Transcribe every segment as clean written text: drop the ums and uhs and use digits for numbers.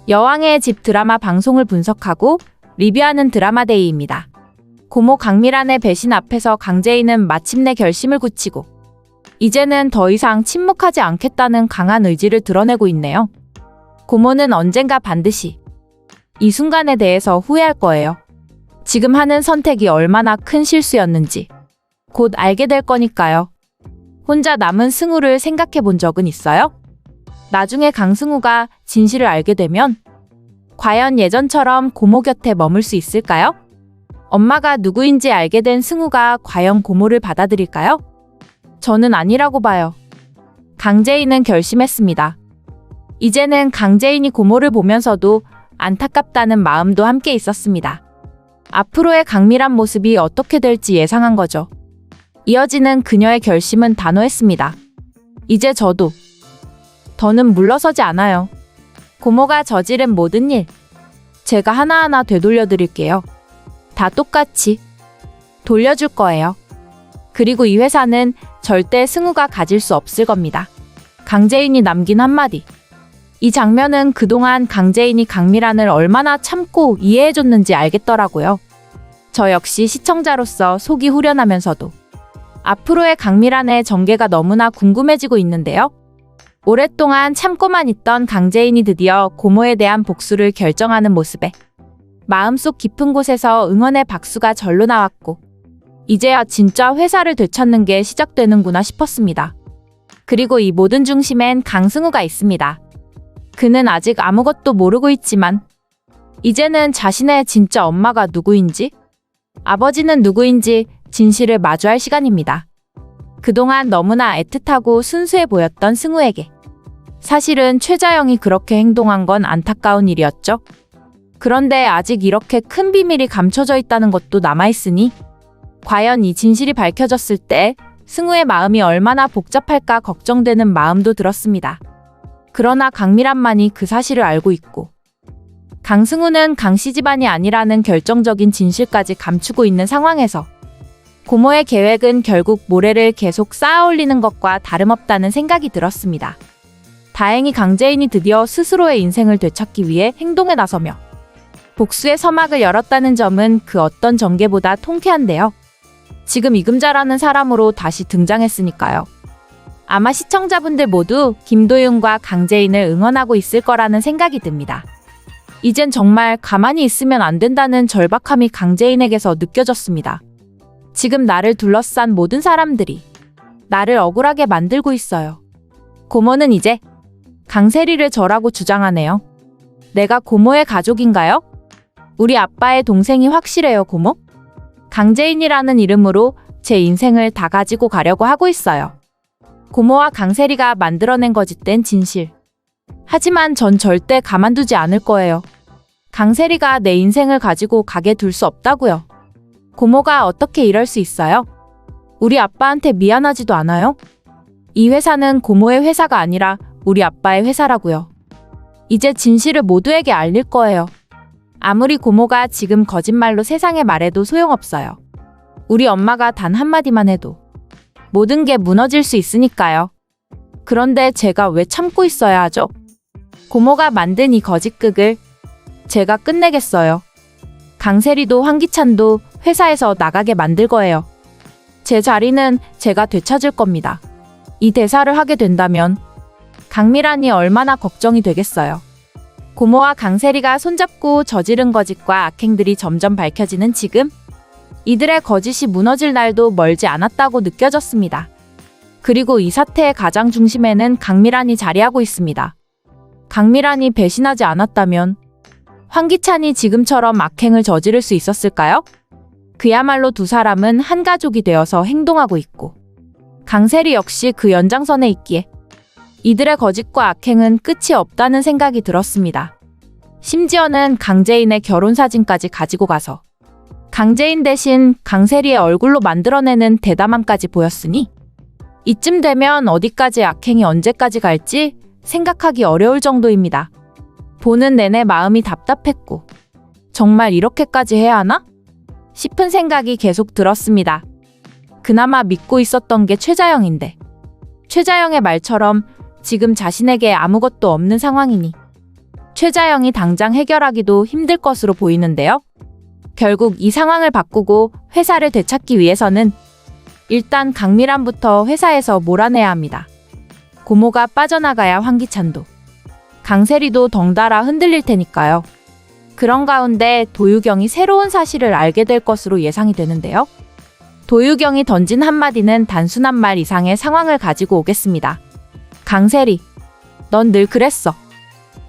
여왕의 집 드라마 방송을 분석하고 리뷰하는 드라마데이입니다. 고모 강미란의 배신 앞에서 강재인은 마침내 결심을 굳히고 이제는 더 이상 침묵하지 않겠다는 강한 의지를 드러내고 있네요. 고모는 언젠가 반드시 이 순간에 대해서 후회할 거예요. 지금 하는 선택이 얼마나 큰 실수였는지 곧 알게 될 거니까요. 혼자 남은 승우를 생각해 본 적은 있어요? 나중에 강승우가 진실을 알게 되면 과연 예전처럼 고모 곁에 머물 수 있을까요? 엄마가 누구인지 알게 된 승우가 과연 고모를 받아들일까요? 저는 아니라고 봐요. 강재인은 결심했습니다. 이제는 강재인이 고모를 보면서도 안타깝다는 마음도 함께 있었습니다. 앞으로의 강미란 모습이 어떻게 될지 예상한 거죠. 이어지는 그녀의 결심은 단호했습니다. 이제 저도 더는 물러서지 않아요. 고모가 저지른 모든 일 제가 하나하나 되돌려 드릴게요. 다 똑같이 돌려줄 거예요. 그리고 이 회사는 절대 승우가 가질 수 없을 겁니다. 강재인이 남긴 한마디. 이 장면은 그동안 강재인이 강미란을 얼마나 참고 이해해줬는지 알겠더라고요. 저 역시 시청자로서 속이 후련하면서도 앞으로의 강미란의 전개가 너무나 궁금해지고 있는데요. 오랫동안 참고만 있던 강재인이 드디어 고모에 대한 복수를 결정하는 모습에 마음속 깊은 곳에서 응원의 박수가 절로 나왔고 이제야 진짜 회사를 되찾는 게 시작되는구나 싶었습니다. 그리고 이 모든 중심엔 강승우가 있습니다. 그는 아직 아무것도 모르고 있지만 이제는 자신의 진짜 엄마가 누구인지 아버지는 누구인지 진실을 마주할 시간입니다. 그동안 너무나 애틋하고 순수해 보였던 승우에게 사실은 최자영이 그렇게 행동한 건 안타까운 일이었죠. 그런데 아직 이렇게 큰 비밀이 감춰져 있다는 것도 남아있으니 과연 이 진실이 밝혀졌을 때 승우의 마음이 얼마나 복잡할까 걱정되는 마음도 들었습니다. 그러나 강미란만이 그 사실을 알고 있고 강승우는 강씨 집안이 아니라는 결정적인 진실까지 감추고 있는 상황에서 고모의 계획은 결국 모래를 계속 쌓아 올리는 것과 다름없다는 생각이 들었습니다. 다행히 강재인이 드디어 스스로의 인생을 되찾기 위해 행동에 나서며 복수의 서막을 열었다는 점은 그 어떤 전개보다 통쾌한데요. 지금 이금자라는 사람으로 다시 등장했으니까요. 아마 시청자분들 모두 김도윤과 강재인을 응원하고 있을 거라는 생각이 듭니다. 이젠 정말 가만히 있으면 안 된다는 절박함이 강재인에게서 느껴졌습니다. 지금 나를 둘러싼 모든 사람들이 나를 억울하게 만들고 있어요. 고모는 이제 강세리를 저라고 주장하네요. 내가 고모의 가족인가요? 우리 아빠의 동생이 확실해요, 고모? 강재인이라는 이름으로 제 인생을 다 가지고 가려고 하고 있어요. 고모와 강세리가 만들어낸 거짓된 진실. 하지만 전 절대 가만두지 않을 거예요. 강세리가 내 인생을 가지고 가게 둘 수 없다고요. 고모가 어떻게 이럴 수 있어요? 우리 아빠한테 미안하지도 않아요? 이 회사는 고모의 회사가 아니라 우리 아빠의 회사라고요. 이제 진실을 모두에게 알릴 거예요. 아무리 고모가 지금 거짓말로 세상에 말해도 소용없어요. 우리 엄마가 단 한마디만 해도 모든 게 무너질 수 있으니까요. 그런데 제가 왜 참고 있어야 하죠? 고모가 만든 이 거짓극을 제가 끝내겠어요. 강세리도 황기찬도 회사에서 나가게 만들 거예요. 제 자리는 제가 되찾을 겁니다. 이 대사를 하게 된다면 강미란이 얼마나 걱정이 되겠어요. 고모와 강세리가 손잡고 저지른 거짓과 악행들이 점점 밝혀지는 지금 이들의 거짓이 무너질 날도 멀지 않았다고 느껴졌습니다. 그리고 이 사태의 가장 중심에는 강미란이 자리하고 있습니다. 강미란이 배신하지 않았다면 황기찬이 지금처럼 악행을 저지를 수 있었을까요? 그야말로 두 사람은 한 가족이 되어서 행동하고 있고 강세리 역시 그 연장선에 있기에 이들의 거짓과 악행은 끝이 없다는 생각이 들었습니다. 심지어는 강재인의 결혼 사진까지 가지고 가서 강재인 대신 강세리의 얼굴로 만들어내는 대담함까지 보였으니 이쯤 되면 어디까지 악행이 언제까지 갈지 생각하기 어려울 정도입니다. 보는 내내 마음이 답답했고 정말 이렇게까지 해야 하나? 싶은 생각이 계속 들었습니다. 그나마 믿고 있었던 게 최자영인데 최자영의 말처럼 지금 자신에게 아무것도 없는 상황이니 최자영이 당장 해결하기도 힘들 것으로 보이는데요. 결국 이 상황을 바꾸고 회사를 되찾기 위해서는 일단 강미란부터 회사에서 몰아내야 합니다. 고모가 빠져나가야 황기찬도, 강세리도 덩달아 흔들릴 테니까요. 그런 가운데 도유경이 새로운 사실을 알게 될 것으로 예상이 되는데요. 도유경이 던진 한마디는 단순한 말 이상의 상황을 가지고 오겠습니다. 강세리, 넌 늘 그랬어.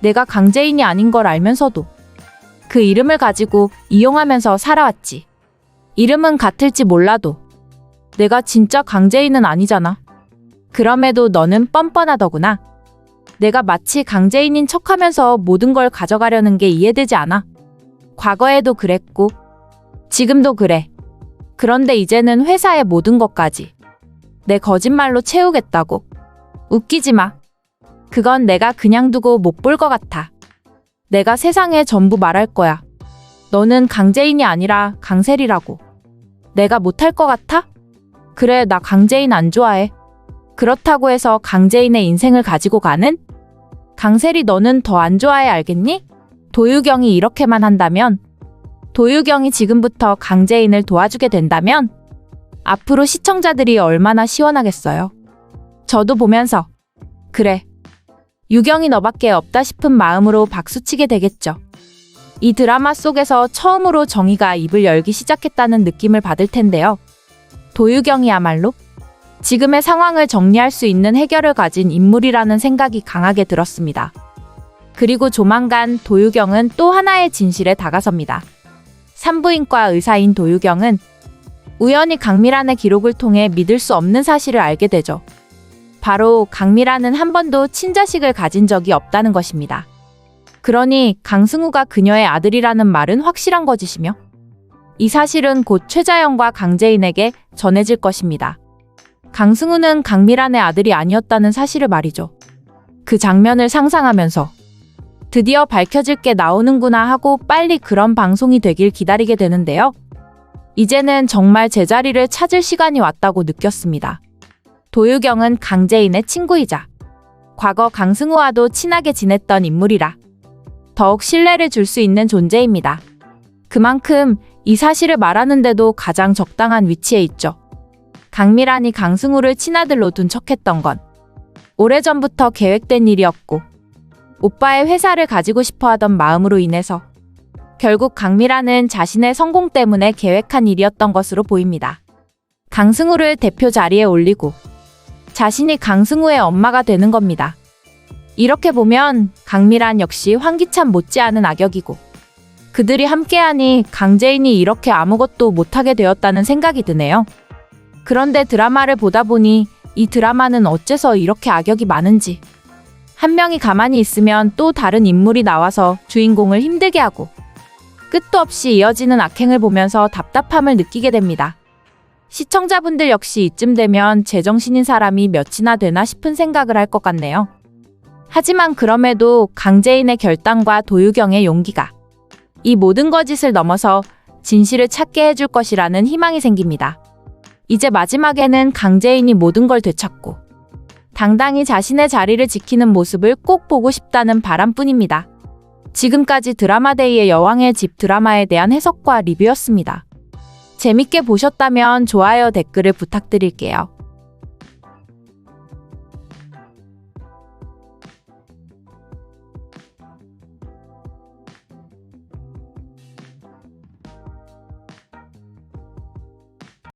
내가 강재인이 아닌 걸 알면서도 그 이름을 가지고 이용하면서 살아왔지. 이름은 같을지 몰라도 내가 진짜 강재인은 아니잖아. 그럼에도 너는 뻔뻔하더구나. 내가 마치 강재인인 척하면서 모든 걸 가져가려는 게 이해되지 않아. 과거에도 그랬고 지금도 그래. 그런데 이제는 회사의 모든 것까지 내 거짓말로 채우겠다고. 웃기지 마. 그건 내가 그냥 두고 못 볼 것 같아. 내가 세상에 전부 말할 거야. 너는 강재인이 아니라 강세리라고. 내가 못할 것 같아? 그래, 나 강재인 안 좋아해. 그렇다고 해서 강재인의 인생을 가지고 가는? 강세리, 너는 더 안 좋아해, 알겠니? 도유경이 이렇게만 한다면, 도유경이 지금부터 강재인을 도와주게 된다면 앞으로 시청자들이 얼마나 시원하겠어요. 저도 보면서 그래, 유경이 너밖에 없다 싶은 마음으로 박수치게 되겠죠. 이 드라마 속에서 처음으로 정의가 입을 열기 시작했다는 느낌을 받을 텐데요. 도유경이야말로 지금의 상황을 정리할 수 있는 해결을 가진 인물이라는 생각이 강하게 들었습니다. 그리고 조만간 도유경은 또 하나의 진실에 다가섭니다. 산부인과 의사인 도유경은 우연히 강미란의 기록을 통해 믿을 수 없는 사실을 알게 되죠. 바로 강미란은 한 번도 친자식을 가진 적이 없다는 것입니다. 그러니 강승우가 그녀의 아들이라는 말은 확실한 거짓이며 이 사실은 곧 최자영과 강재인에게 전해질 것입니다. 강승우는 강미란의 아들이 아니었다는 사실을 말이죠. 그 장면을 상상하면서 드디어 밝혀질 게 나오는구나 하고 빨리 그런 방송이 되길 기다리게 되는데요. 이제는 정말 제자리를 찾을 시간이 왔다고 느꼈습니다. 도유경은 강재인의 친구이자 과거 강승우와도 친하게 지냈던 인물이라 더욱 신뢰를 줄 수 있는 존재입니다. 그만큼 이 사실을 말하는데도 가장 적당한 위치에 있죠. 강미란이 강승우를 친아들로 둔 척했던 건 오래전부터 계획된 일이었고 오빠의 회사를 가지고 싶어 하던 마음으로 인해서 결국 강미란은 자신의 성공 때문에 계획한 일이었던 것으로 보입니다. 강승우를 대표 자리에 올리고 자신이 강승우의 엄마가 되는 겁니다. 이렇게 보면 강미란 역시 황기찬 못지않은 악역이고 그들이 함께하니 강재인이 이렇게 아무것도 못하게 되었다는 생각이 드네요. 그런데 드라마를 보다 보니 이 드라마는 어째서 이렇게 악역이 많은지, 한 명이 가만히 있으면 또 다른 인물이 나와서 주인공을 힘들게 하고 끝도 없이 이어지는 악행을 보면서 답답함을 느끼게 됩니다. 시청자분들 역시 이쯤 되면 제정신인 사람이 몇이나 되나 싶은 생각을 할 것 같네요. 하지만 그럼에도 강재인의 결단과 도유경의 용기가 이 모든 거짓을 넘어서 진실을 찾게 해줄 것이라는 희망이 생깁니다. 이제 마지막에는 강재인이 모든 걸 되찾고 당당히 자신의 자리를 지키는 모습을 꼭 보고 싶다는 바람뿐입니다. 지금까지 드라마데이의 여왕의 집 드라마에 대한 해석과 리뷰였습니다. 재밌게 보셨다면 좋아요, 댓글을 부탁드릴게요.